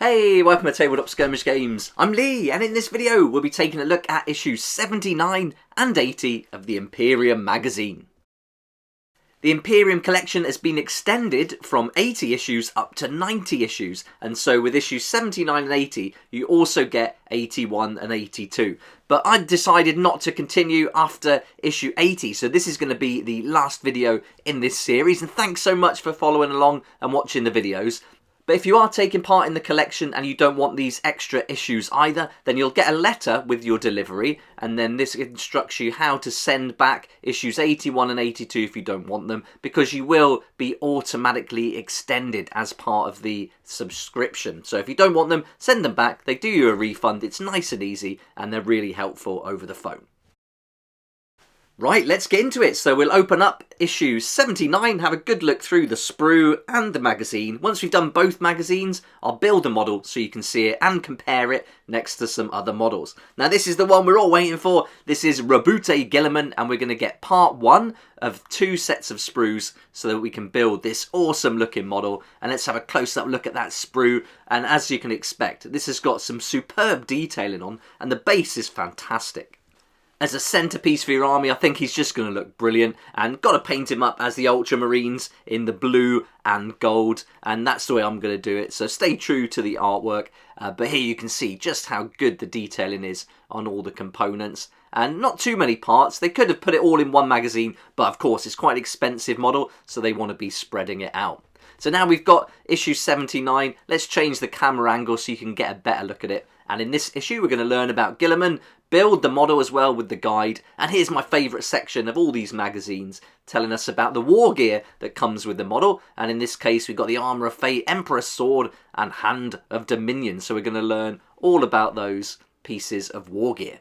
Hey, welcome to Tabletop Skirmish Games. I'm Lee, and in this video we'll be taking a look at issues 79 and 80 of the Imperium magazine. The Imperium collection has been extended from 80 issues up to 90 issues, and so with issues 79 and 80 you also get 81 and 82. But I decided not to continue after issue 80, so this is going to be the last video in this series, and thanks so much for following along and watching the videos. But if you are taking part in the collection and you don't want these extra issues either, then you'll get a letter with your delivery, and then this instructs you how to send back issues 81 and 82 if you don't want them, because you will be automatically extended as part of the subscription. So if you don't want them, send them back. They do you a refund. It's nice and easy, and they're really helpful over the phone. Right, let's get into it. So we'll open up issue 79, have a good look through the sprue and the magazine. Once we've done both magazines, I'll build a model so you can see it and compare it next to some other models. Now this is the one we're all waiting for. This is Roboute Guilliman, and we're going to get part one of 2 sets of sprues so that we can build this awesome looking model. And let's have a close-up look at that sprue. And as you can expect, this has got some superb detailing on, and the base is fantastic. As a centrepiece for your army, I think he's just going to look brilliant, and got to paint him up as the Ultramarines in the blue and gold, and that's the way I'm going to do it, so stay true to the artwork. But here you can see just how good the detailing is on all the components, and not too many parts. They could have put it all in one magazine, but of course it's quite an expensive model, so they want to be spreading it out. So now we've got issue 79, let's change the camera angle so you can get a better look at it. And in this issue we're going to learn about Guilliman, build the model as well with the guide, and here's my favourite section of all these magazines, telling us about the war gear that comes with the model, and in this case we've got the Armour of Fate, Emperor's Sword and Hand of Dominion, so we're going to learn all about those pieces of war gear.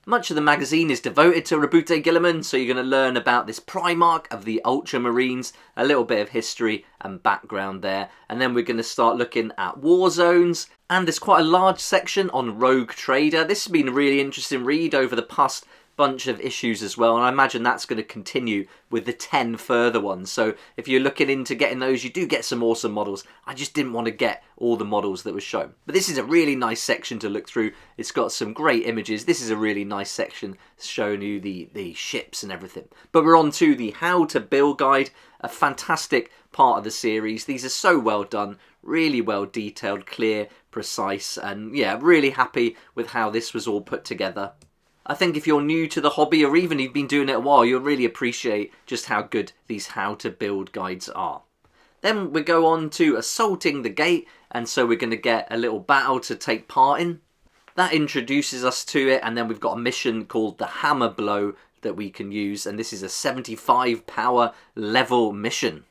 Much of the magazine is devoted to Roboute Guilliman, so you're going to learn about this Primarch of the Ultramarines, a little bit of history and background there, and then we're going to start looking at war zones, and there's quite a large section on Rogue Trader. This has been a really interesting read over the past bunch of issues as well, and I imagine that's going to continue with the 10 further ones. So if you're looking into getting those, you do get some awesome models. I just didn't want to get all the models that were shown. But this is a really nice section to look through. It's got some great images. This is a really nice section showing you the ships and everything. But we're on to the How to Build guide, a fantastic part of the series. These are so well done, really well detailed, clear, precise, and yeah, really happy with how this was all put together. I think if you're new to the hobby, or even you've been doing it a while, you'll really appreciate just how good these how to build guides are. Then we go on to assaulting the gate, and so we're going to get a little battle to take part in. That introduces us to it, and then we've got a mission called the Hammer Blow that we can use, and this is a 75 power level mission.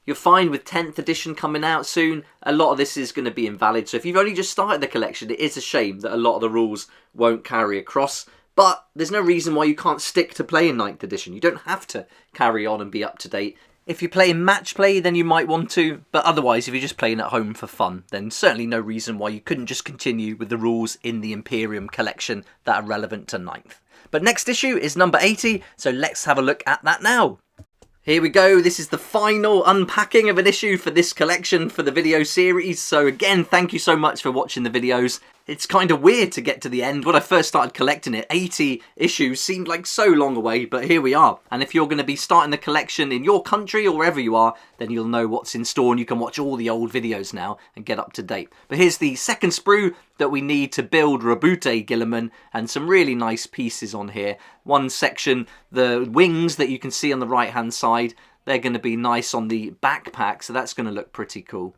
You'll find with 10th edition coming out soon, a lot of this is going to be invalid, so if you've only just started the collection, it is a shame that a lot of the rules won't carry across. But there's no reason why you can't stick to playing 9th edition. You don't have to carry on and be up to date. If you're playing match play, then you might want to. But otherwise, if you're just playing at home for fun, then certainly no reason why you couldn't just continue with the rules in the Imperium collection that are relevant to 9th. But next issue is number 80, so let's have a look at that now. Here we go, this is the final unpacking of an issue for this collection for the video series. So again, thank you so much for watching the videos. It's kind of weird to get to the end. When I first started collecting it, 80 issues seemed like so long away, but here we are. And if you're going to be starting the collection in your country or wherever you are, then you'll know what's in store and you can watch all the old videos now and get up to date. But here's the second sprue that we need to build Roboute Guilliman, and some really nice pieces on here. One section, the wings that you can see on the right hand side, they're going to be nice on the backpack, so that's going to look pretty cool.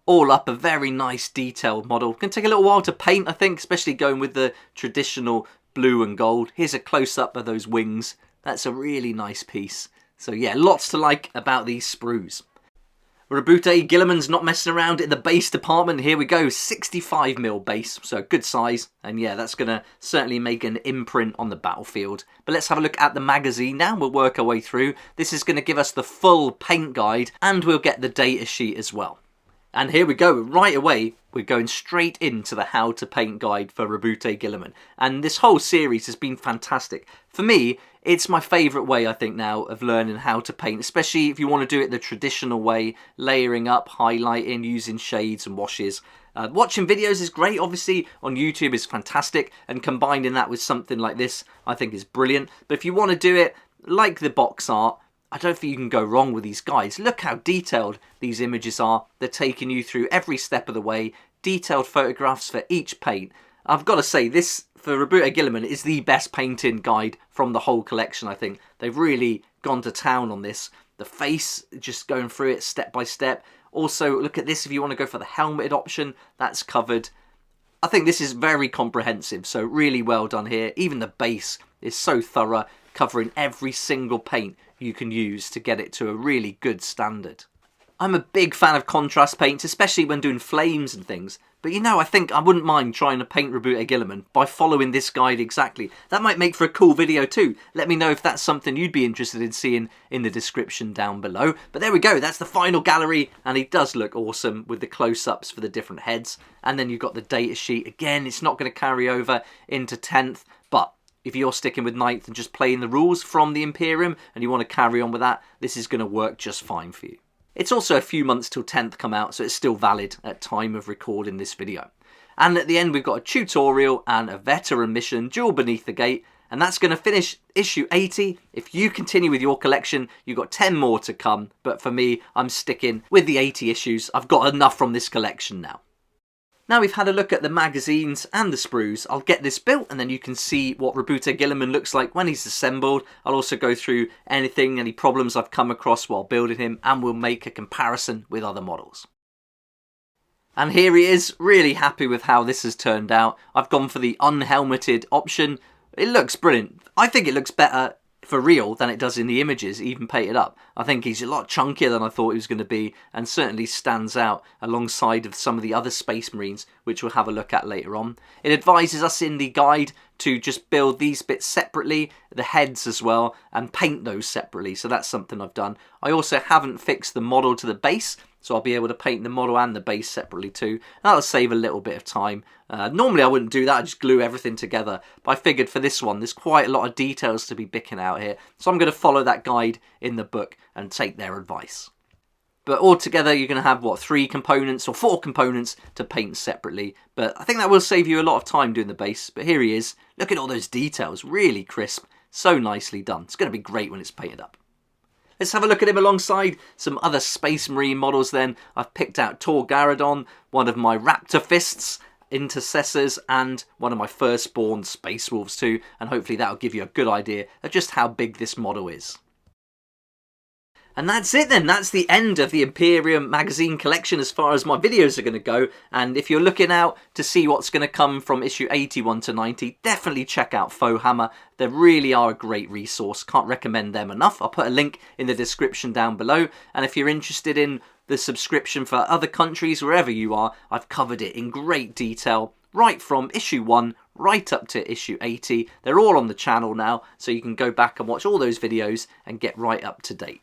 All up, a very nice detailed model. Can take a little while to paint, I think, especially going with the traditional blue and gold. Here's a close-up of those wings. That's a really nice piece. So yeah, lots to like about these sprues. Roboute Guilliman's not messing around in the base department. Here we go, 65mm base, so good size. And yeah, that's going to certainly make an imprint on the battlefield. But let's have a look at the magazine now. We'll work our way through. This is going to give us the full paint guide, and we'll get the data sheet as well. And here we go, right away, we're going straight into the How to Paint guide for Roboute Guilliman. And this whole series has been fantastic. For me, it's my favourite way, I think, now of learning how to paint, especially if you want to do it the traditional way, layering up, highlighting, using shades and washes. Watching videos is great, obviously, on YouTube is fantastic, and combining that with something like this, I think is brilliant. But if you want to do it like the box art, I don't think you can go wrong with these guides. Look how detailed these images are. They're taking you through every step of the way, detailed photographs for each paint. I've got to say, this, for Roboute Guilliman, is the best painting guide from the whole collection, I think. They've really gone to town on this. The face, just going through it step by step. Also, look at this, if you want to go for the helmeted option, that's covered. I think this is very comprehensive, so really well done here. Even the base is so thorough, covering every single paint you can use to get it to a really good standard. I'm a big fan of contrast paints, especially when doing flames and things. But you know, I think I wouldn't mind trying to paint Roboute Guilliman by following this guide exactly. That might make for a cool video too. Let me know if that's something you'd be interested in seeing in the description down below. But there we go, that's the final gallery, and he does look awesome with the close-ups for the different heads. And then you've got the data sheet. Again, it's not going to carry over into 10th, but if you're sticking with 9th and just playing the rules from the Imperium and you want to carry on with that, this is going to work just fine for you. It's also a few months till 10th come out, so it's still valid at time of recording this video. And at the end, we've got a tutorial and a veteran mission, Duel Beneath the Gate, and that's going to finish issue 80. If you continue with your collection, you've got 10 more to come, but for me, I'm sticking with the 80 issues. I've got enough from this collection now. Now we've had a look at the magazines and the sprues, I'll get this built and then you can see what Roboute Guilliman looks like when he's assembled. I'll also go through any problems I've come across while building him, and we'll make a comparison with other models. And here he is, really happy with how this has turned out. I've gone for the unhelmeted option. It looks brilliant. I think it looks better for real than it does in the images, even painted up. I think he's a lot chunkier than I thought he was going to be, and certainly stands out alongside of some of the other Space Marines, which we'll have a look at later on. It advises us in the guide to just build these bits separately, the heads as well, and paint those separately, so that's something I've done. I also haven't fixed the model to the base, so I'll be able to paint the model and the base separately too. That'll save a little bit of time. Normally I wouldn't do that, I just glue everything together. But I figured for this one, there's quite a lot of details to be picking out here. So I'm going to follow that guide in the book and take their advice. But altogether, you're going to have, what, 3 components or 4 components to paint separately. But I think that will save you a lot of time doing the base. But here he is. Look at all those details, really crisp. So nicely done. It's going to be great when it's painted up. Let's have a look at him alongside some other Space Marine models then. I've picked out Tor Garadon, one of my Raptor Fists, Intercessors, and one of my Firstborn Space Wolves too. And hopefully that'll give you a good idea of just how big this model is. And that's it then, that's the end of the Imperium magazine collection as far as my videos are going to go. And if you're looking out to see what's going to come from issue 81 to 90, definitely check out Fohammer. They really are a great resource, can't recommend them enough. I'll put a link in the description down below. And if you're interested in the subscription for other countries, wherever you are, I've covered it in great detail, right from issue 1 right up to issue 80. They're all on the channel now, so you can go back and watch all those videos and get right up to date.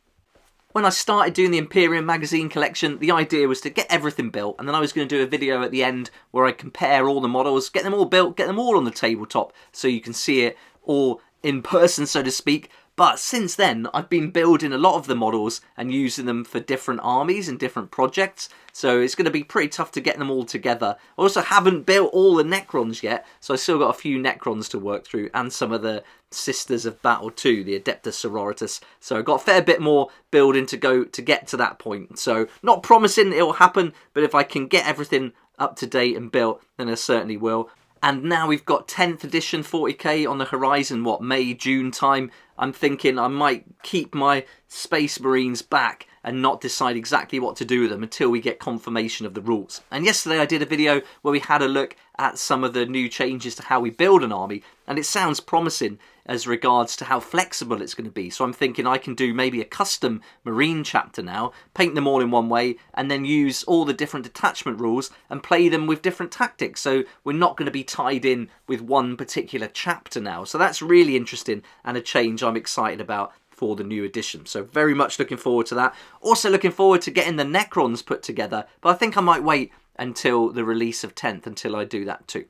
When I started doing the Imperium magazine collection, the idea was to get everything built, and then I was going to do a video at the end where I compare all the models, get them all built, get them all on the tabletop so you can see it all in person, so to speak. But since then, I've been building a lot of the models and using them for different armies and different projects, so it's going to be pretty tough to get them all together. I also haven't built all the Necrons yet, so I've still got a few Necrons to work through, and some of the Sisters of Battle too, the Adeptus Sororitas. So I've got a fair bit more building to go to get to that point. So not promising it'll happen, but if I can get everything up to date and built, then I certainly will. And now we've got 10th edition 40k on the horizon, what, May, June time. I'm thinking I might keep my Space Marines back and not decide exactly what to do with them until we get confirmation of the rules. And yesterday I did a video where we had a look at some of the new changes to how we build an army, and it sounds promising as regards to how flexible it's going to be. So I'm thinking I can do maybe a custom Marine chapter now, paint them all in one way, and then use all the different detachment rules and play them with different tactics. So we're not going to be tied in with one particular chapter now. So that's really interesting and a change I'm excited about for the new edition. So very much looking forward to that. Also looking forward to getting the Necrons put together, but I think I might wait until the release of 10th until I do that too.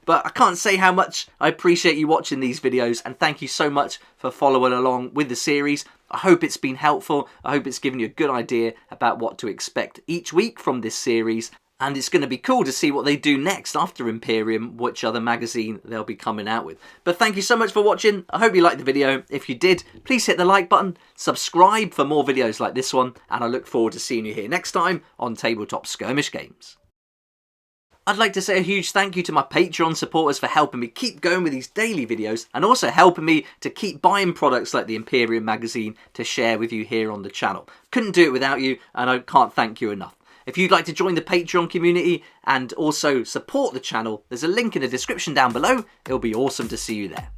But I can't say how much I appreciate you watching these videos, and thank you so much for following along with the series. I hope it's been helpful. I hope it's given you a good idea about what to expect each week from this series. And it's going to be cool to see what they do next after Imperium, which other magazine they'll be coming out with. But thank you so much for watching. I hope you liked the video. If you did, please hit the like button, subscribe for more videos like this one, and I look forward to seeing you here next time on Tabletop Skirmish Games. I'd like to say a huge thank you to my Patreon supporters for helping me keep going with these daily videos and also helping me to keep buying products like the Imperium magazine to share with you here on the channel. Couldn't do it without you, and I can't thank you enough. If you'd like to join the Patreon community and also support the channel, there's a link in the description down below. It'll be awesome to see you there.